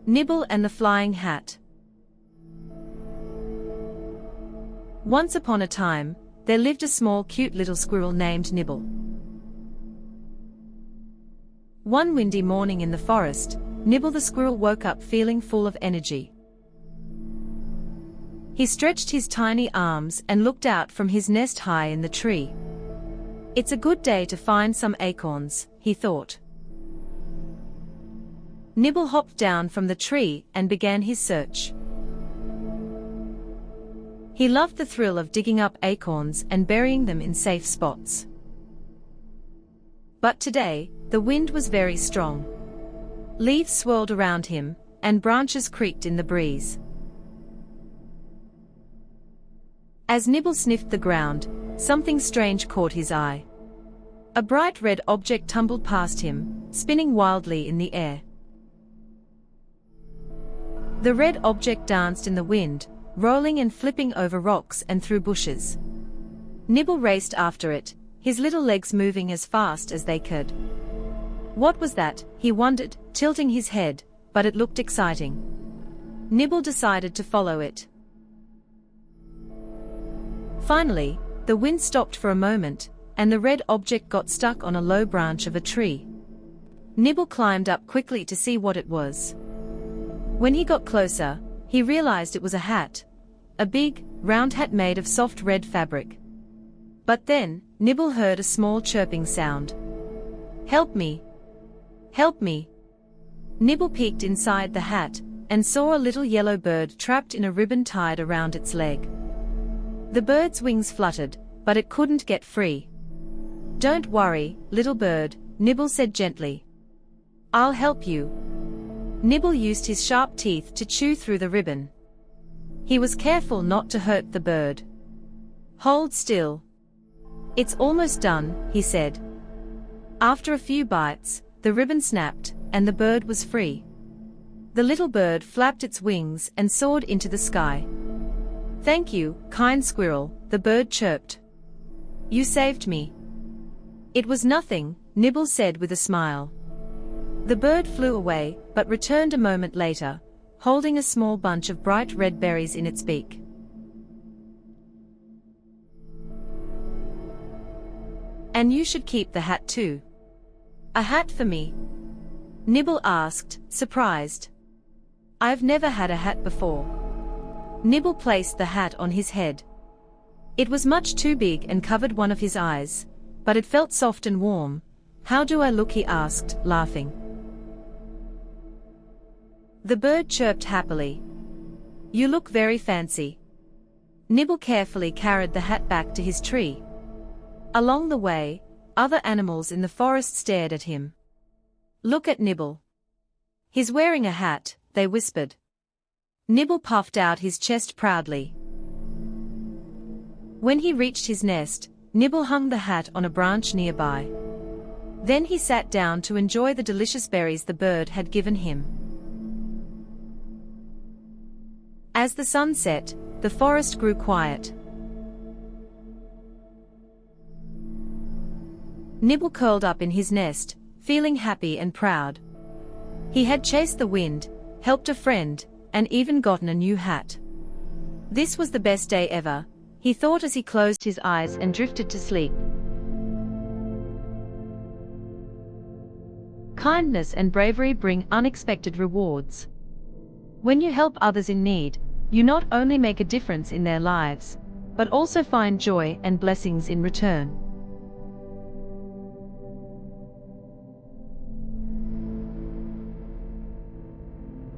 Nibble and the Flying Hat. Once upon a time, there lived a small cute little squirrel named Nibble. One windy morning in the forest, Nibble the squirrel woke up feeling full of energy. He stretched his tiny arms and looked out from his nest high in the tree. It's a good day to find some acorns, he thought. Nibble hopped down from the tree and began his search. He loved the thrill of digging up acorns and burying them in safe spots. But today, the wind was very strong. Leaves swirled around him, and branches creaked in the breeze. As Nibble sniffed the ground, something strange caught his eye. A bright red object tumbled past him, spinning wildly in the air. The red object danced in the wind, rolling and flipping over rocks and through bushes. Nibble raced after it, his little legs moving as fast as they could. What was that, he wondered, tilting his head, but it looked exciting. Nibble decided to follow it. Finally, the wind stopped for a moment, and the red object got stuck on a low branch of a tree. Nibble climbed up quickly to see what it was. When he got closer, he realized it was a hat. A big, round hat made of soft red fabric. But then, Nibble heard a small chirping sound. "Help me! Help me!" Nibble peeked inside the hat, and saw a little yellow bird trapped in a ribbon tied around its leg. The bird's wings fluttered, but it couldn't get free. "Don't worry, little bird," Nibble said gently. "I'll help you." Nibble used his sharp teeth to chew through the ribbon. He was careful not to hurt the bird. "Hold still. It's almost done," he said. After a few bites, the ribbon snapped, and the bird was free. The little bird flapped its wings and soared into the sky. "Thank you, kind squirrel," the bird chirped. "You saved me." "It was nothing," Nibble said with a smile. The bird flew away, but returned a moment later, holding a small bunch of bright red berries in its beak. "And you should keep the hat too." "A hat for me?" Nibble asked, surprised. "I've never had a hat before." Nibble placed the hat on his head. It was much too big and covered one of his eyes, but it felt soft and warm. "How do I look?" he asked, laughing. The bird chirped happily. "You look very fancy." Nibble carefully carried the hat back to his tree. Along the way, other animals in the forest stared at him. "Look at Nibble. He's wearing a hat," they whispered. Nibble puffed out his chest proudly. When he reached his nest, Nibble hung the hat on a branch nearby. Then he sat down to enjoy the delicious berries the bird had given him. As the sun set, the forest grew quiet. Nibble curled up in his nest, feeling happy and proud. He had chased the wind, helped a friend, and even gotten a new hat. This was the best day ever, he thought as he closed his eyes and drifted to sleep. Kindness and bravery bring unexpected rewards. When you help others in need, you not only make a difference in their lives, but also find joy and blessings in return.